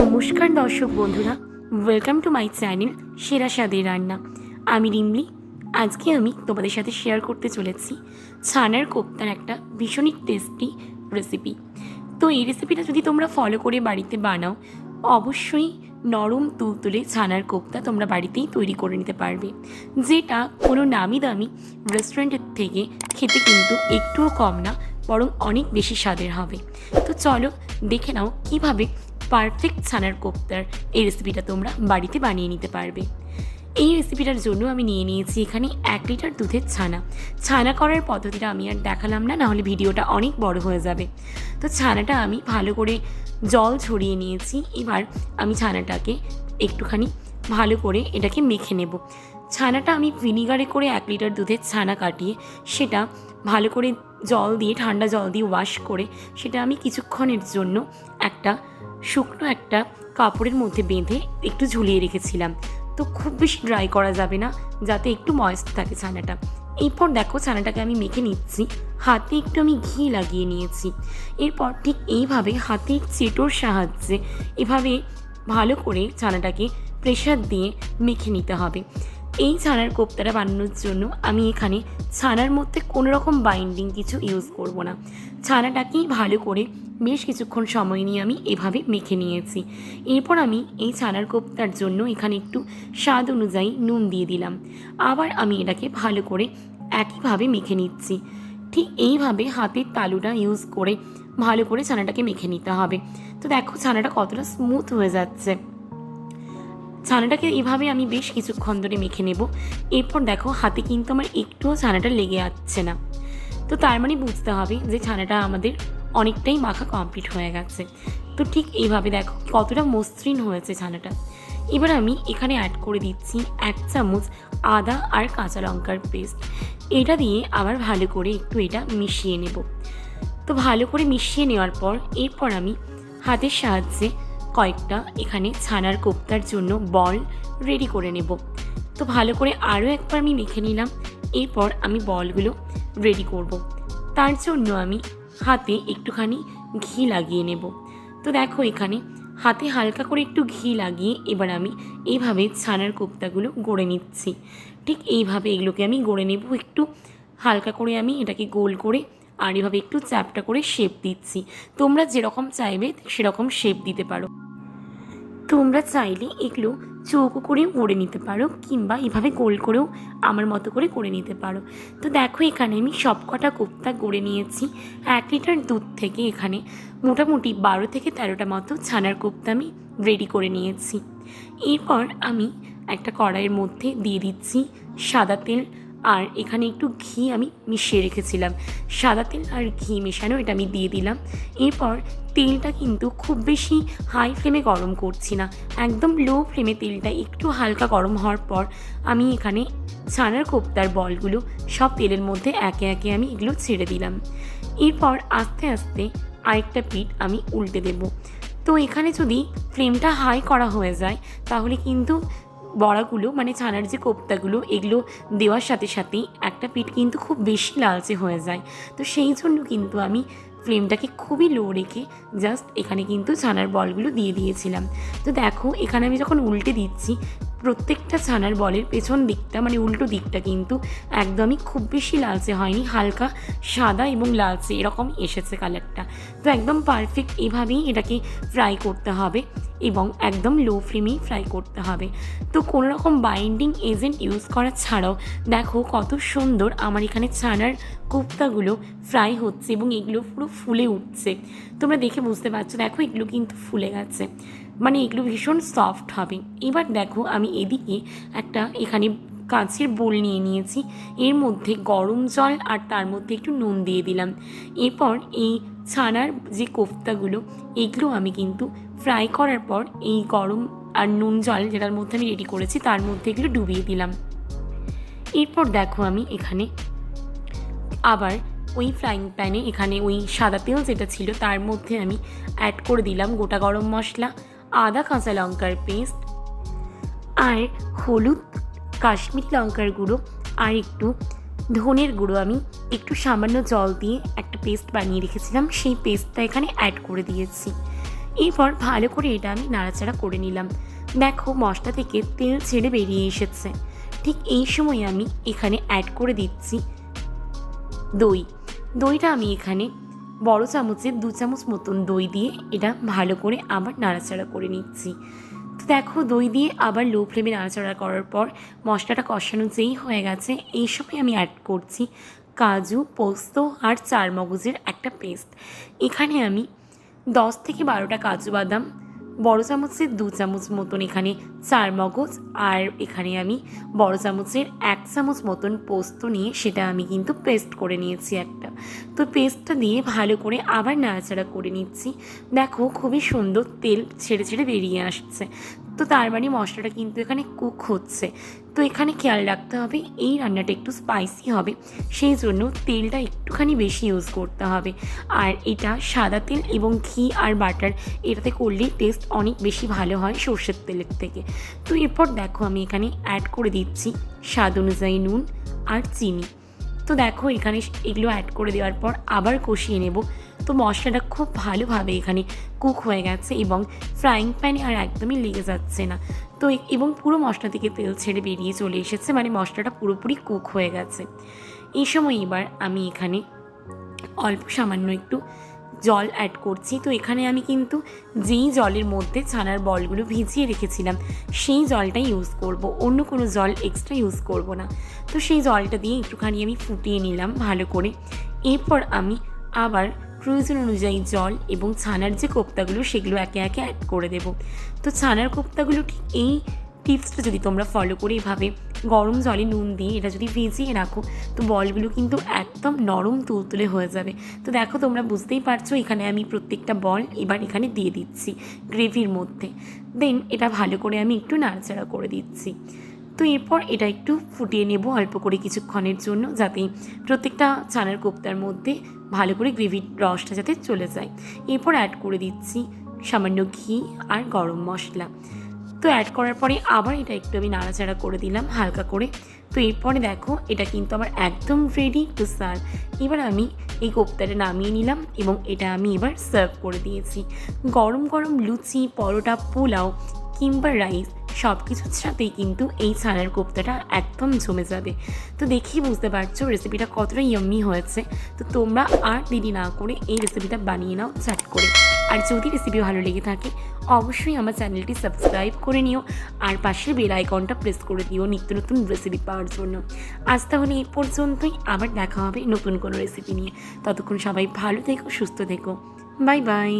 নমস্কার দর্শক বন্ধুরা, ওয়েলকাম টু মাই চ্যানেল সেরা স্বাদের রান্না। আমি রিমলি। আজকে আমি তোমাদের সাথে শেয়ার করতে চলেছি ছানার কোপ্তার একটা ভীষণই টেস্টি রেসিপি। তো এই রেসিপিটা যদি তোমরা ফলো করে বাড়িতে বানাও, অবশ্যই নরম তুলতুলে ছানার কোপ্তা তোমরা বাড়িতেই তৈরি করে নিতে পারবে, যেটা কোনো নামি দামি রেস্টুরেন্টের থেকে খেতে কিন্তু একটুও কম না, বরং অনেক বেশি স্বাদের হবে। তো চলো দেখে নাও কীভাবে পারফেক্ট ছানার কোপ্তার এই রেসিপিটা তোমরা বাড়িতে বানিয়ে নিতে পারবে। এই রেসিপিটার জন্য আমি নিয়ে নিয়েছি এখানে 1 লিটার দুধের ছানা করার পদ্ধতিটা আমি আর দেখালাম না, নাহলে ভিডিওটা অনেক বড় হয়ে যাবে। তো ছানাটা আমি ভালো করে জল ছড়িয়ে নিয়েছি। এবার আমি ছানাটাকে একটুখানি ভালো করে এটাকে মেখে নেব। ছানাটা আমি ভিনিগারে করে 1 লিটার দুধের ছানা কাটিয়ে সেটা ভালো করে জল দিয়ে, ঠান্ডা জল দিয়ে ওয়াশ করে সেটা আমি কিছুক্ষণের জন্য শুকনো একটা কাপড়ের মধ্যে বেঁধে একটু ঝুলিয়ে রেখেছিলাম। তো খুব বেশি ড্রাই করা যাবে না, যাতে একটু ময়েস্ট থাকে ছানাটা। এরপর দেখো ছানাটাকে আমি মেখে নিচ্ছি। হাতে একটু আমি ঘি লাগিয়ে নিয়েছি। এরপর ঠিক এইভাবে হাতের চেটোর সাহায্যে এভাবে ভালো করে ছানাটাকে প্রেসার দিয়ে মেখে নিতে হবে। এই ছানার কোপ্তাটা বানানোর জন্য আমি এখানে ছানার মধ্যে কোনো রকম বাইন্ডিং কিছু ইউজ করব না। ছানাটাকেই ভালো করে বেশ কিছুক্ষণ সময় নিয়ে আমি এভাবে মেখে নিয়েছি। এরপর আমি এই ছানার কোপ্তার জন্য এখানে একটু স্বাদ অনুযায়ী নুন দিয়ে দিলাম। আবার আমি এটাকে ভালো করে একইভাবে মেখে নিচ্ছি। ঠিক এইভাবে হাতের তালুটা ইউজ করে ভালো করে ছানাটাকে মেখে নিতে হবে। তো দেখো ছানাটা কতটা স্মুথ হয়ে যাচ্ছে। ছানাটাকে এভাবে আমি বেশ কিছুক্ষণ ধরে মেখে নেব। এরপর দেখো হাতে কিন্তু আমার একটুও ছানাটা লেগে যাচ্ছে না। তো তার মানে বুঝতে হবে যে ছানাটা আমাদের অনেকটাই মাখা কমপ্লিট হয়ে গেছে। তো ঠিক এইভাবে দেখো কতটা মসৃণ হয়েছে ছানাটা। এবার আমি এখানে অ্যাড করে দিচ্ছি 1 চামচ আদা আর কাঁচা লঙ্কার পেস্ট। এটা দিয়ে আবার ভালো করে একটু এটা মিশিয়ে নেব। তো ভালো করে মিশিয়ে নেওয়ার পর এরপর আমি হাতের সাহায্যে কয়েকটা এখানে ছানার কোপ্তার জন্য বল রেডি করে নেব। তো ভালো করে আরও একবার আমি মেখে নিলাম। এরপর আমি বলগুলো রেডি করব। তার জন্য আমি হাতে একটুখানি ঘি লাগিয়ে নেব। তো দেখো এখানে হাতে হালকা করে একটু ঘি লাগিয়ে এবার আমি এইভাবে ছানার কোপ্তাগুলো গড়ে নিচ্ছি। ঠিক এইভাবে এগুলোকে আমি গড়ে নেব। একটু হালকা করে আমি এটাকে গোল করে আর এভাবে একটু চ্যাপটা করে শেপ দিচ্ছি। তোমরা যেরকম চাইবে সেরকম শেপ দিতে পারো। তোমরা চাইলে এগুলো চৌকো করেও গড়ে নিতে পারো, কিংবা এভাবে গোল করেও আমার মতো করে নিতে পারো। তো দেখো এখানে আমি সবকটা কোপ্তা গড়ে নিয়েছি। 1 লিটার দুধ থেকে এখানে মোটামুটি 12 থেকে 13টা মতো ছানার কোপ্তা আমি রেডি করে নিয়েছি। এরপর আমি একটা কড়াইয়ের মধ্যে দিয়ে দিচ্ছি সাদা তেল, আর এখানে একটু ঘি আমি মিশিয়ে রেখেছিলাম। সাদা তেল আর ঘি মেশানো এটা আমি দিয়ে দিলাম। এরপর তেলটা কিন্তু খুব বেশি হাই ফ্লেমে গরম করছি না, একদম লো ফ্লেমে তেলটা একটু হালকা গরম হওয়ার পর আমি এখানে ছানার কোপ্তার বলগুলো সব তেলের মধ্যে একে একে আমি এগুলো ছেড়ে দিলাম। এরপর আস্তে আস্তে আরেকটা পিঠ আমি উল্টে দেব। তো এখানে যদি ফ্লেমটা হাই করা হয়ে যায় তাহলে কিন্তু বড়াগুলো মানে ছানার যে কোপ্তাগুলো এগুলো দেওয়ার সাথে সাথেই একটা পিঠ কিন্তু খুব বেশি লালচে হয়ে যায়। তো সেই জন্য কিন্তু আমি ফ্লেমটাকে খুবই লো রেখে জাস্ট এখানে কিন্তু ছানার বলগুলো দিয়ে দিয়েছিলাম। তো দেখো এখানে আমি যখন উল্টে দিচ্ছি প্রত্যেকটা ছানার বলের পেছন দিকটা মানে উল্টো দিকটা কিন্তু একদমই খুব বেশি লালচে হয়নি, হালকা সাদা এবং লালচে এরকমই এসেছে কালারটা। তো একদম পারফেক্ট এভাবেই এটাকে ফ্রাই করতে হবে এবং একদম লো ফ্লেমেই ফ্রাই করতে হবে। তো কোনো রকম বাইন্ডিং এজেন্ট ইউজ করা ছাড়াও দেখো কত সুন্দর আমার এখানে ছানার কোপ্তাগুলো ফ্রাই হচ্ছে এবং এগুলো পুরো ফুলে উঠছে। তোমরা দেখে বুঝতে পারছো, দেখো এগুলো কিন্তু ফুলে গেছে, মানে এগুলো ভীষণ সফট হবে। এবার দেখো আমি এদিকে একটা এখানে কাঁচের বোল নিয়ে নিয়েছি। এর মধ্যে গরম জল আর তার মধ্যে একটু নুন দিয়ে দিলাম। এরপর এই ছানার যে কোফতাগুলো এগুলো আমি কিন্তু ফ্রাই করার পর এই গরম আর নুন জল যেটার মধ্যে আমি রেডি করেছি তার মধ্যে এগুলো ডুবিয়ে দিলাম। এরপর দেখো আমি এখানে আবার ওই ফ্রাইং প্যানে এখানে ওই সাদা তেল যেটা ছিল তার মধ্যে আমি অ্যাড করে দিলাম গোটা গরম মশলা, আদা কাঁচা লঙ্কার পেস্ট আর হলুদ, কাশ্মীরি লঙ্কার গুঁড়ো আর একটু ধনের গুঁড়ো আমি একটু সামান্য জল দিয়ে একটা পেস্ট বানিয়ে রেখেছিলাম, সেই পেস্টটা এখানে অ্যাড করে দিয়েছি। এরপর ভালো করে এটা আমি নাড়াচাড়া করে নিলাম। দেখো মশলা থেকে তেল ছেড়ে বেরিয়ে এসেছে। ঠিক এই সময় আমি এখানে অ্যাড করে দিচ্ছি দই। দইটা আমি এখানে বড় চামচের 2 চামচ মতন দই দিয়ে এটা ভালো করে আবার নাড়াচাড়া করে নিচ্ছি। তো দেখো দই দিয়ে আবার লো ফ্লেমে নাড়াচাড়া করার পর মশলাটা কষানো যেই হয়ে গেছে, এই সময় আমি অ্যাড করছি কাজু, পোস্ত আর চারমগজের একটা পেস্ট। এখানে আমি 10 থেকে 12টা কাজু বাদাম, বড় চামচের 2 চামচ মতন এখানে চারমগজ, আর এখানে আমি বড় চামচের 1 চামচ মতন পোস্ত নিয়ে সেটা আমি কিন্তু পেস্ট করে নিয়েছি একটা। তো পেস্টটা দিয়ে ভালো করে আবার নাড়াচাড়া করে নিচ্ছি। দেখো খুবই সুন্দর তেল ছেড়ে ছেড়ে বেরিয়ে আসছে। তো তার মানে মশলাটা কিন্তু এখানে কুক হচ্ছে। তো এখানে খেয়াল রাখতে হবে এই রান্নাটা একটু স্পাইসি হবে, সেই জন্য তেলটা একটুখানি বেশি ইউজ করতে হবে। আর এটা সাদা তেল এবং ঘি আর বাটার এটাতে করলেই টেস্ট অনেক বেশি ভালো হয় সর্ষের তেলের থেকে। তো এরপর দেখো আমি এখানে অ্যাড করে দিচ্ছি স্বাদ অনুযায়ী নুন আর চিনি। তো দেখো এখানে এগুলো অ্যাড করে দেওয়ার পর আবার কষিয়ে নেব। তো মশলাটা খুব ভালোভাবে এখানে কুক হয়ে গেছে এবং ফ্রাইং প্যানে আর একদমই লেগে যাচ্ছে না। তো এবং পুরো মশলা থেকে তেল ছেড়ে বেরিয়ে চলে এসেছে, মানে মশলাটা পুরোপুরি কুক হয়ে গেছে। এই সময় এবার আমি এখানে অল্প সামান্য একটু জল অ্যাড করছি। তো এখানে আমি কিন্তু যেই জলের মধ্যে ছানার বলগুলো ভিজিয়ে রেখেছিলাম সেই জলটাই ইউজ করব, অন্য কোনো জল এক্সট্রা ইউজ করব না। তো সেই জলটা দিয়ে একটুখানি আমি ফুটিয়ে নিলাম ভালো করে। এরপর আমি আবার প্রয়োজন অনুযায়ী জল এবং ছানার যে কোপ্তাগুলো সেগুলো একে একে অ্যাড করে দেব। তো ছানার কোপ্তাগুলো ঠিক এই টিপসটা যদি তোমরা ফলো করে এভাবে গরম জলে নুন দিয়ে এটা যদি ভিজিয়ে রাখো, তো বলগুলো কিন্তু একদম নরম তুলতুলে হয়ে যাবে। তো দেখো তোমরা বুঝতেই পারছো এখানে আমি প্রত্যেকটা বল এবার এখানে দিয়ে দিচ্ছি গ্রেভির মধ্যে। দেন এটা ভালো করে আমি একটু নাড়াচাড়া করে দিচ্ছি। তো এরপর এটা একটু ফুটিয়ে নেব অল্প করে কিছুক্ষণের জন্য, যাতে প্রত্যেকটা ছানার কোপ্তার মধ্যে ভালো করে গ্রেভির রসটা যাতে চলে যায়। এরপর অ্যাড করে দিচ্ছি সামান্য ঘি আর গরম মশলা। তো অ্যাড করার পরে আবার এটা একটু আমি নাড়াচাড়া করে দিলাম হালকা করে। তো এরপরে দেখো এটা কিন্তু আমার একদম রেডি টু সার্ভ। এবার আমি এই কোপ্তাটা নামিয়ে নিলাম এবং এটা আমি এবার সার্ভ করে দিয়েছি। গরম গরম লুচি, পরোটা, পোলাও কিংবা রাইস সব কিছুর সাথেই কিন্তু এই ছানার কোপ্তাটা একদম জমে যাবে। তো দেখেই বুঝতে পারছো রেসিপিটা কতটা ইয়াম্মি হয়েছে। তো তোমরা আর দেরি না করে এই রেসিপিটা বানিয়ে নাও চ্যাট করে। আর যদি রেসিপি ভালো লেগে থাকে অবশ্যই আমার চ্যানেলটি সাবস্ক্রাইব করে নিও আর পাশের বেল আইকনটা প্রেস করে দিও নিত্য নতুন রেসিপি পাওয়ার জন্য। আজ তাহলে এই পর্যন্তই, আবার দেখা হবে নতুন কোনো রেসিপি নিয়ে। ততক্ষণ সবাই ভালো থেকো, সুস্থ থেকো। Bye bye.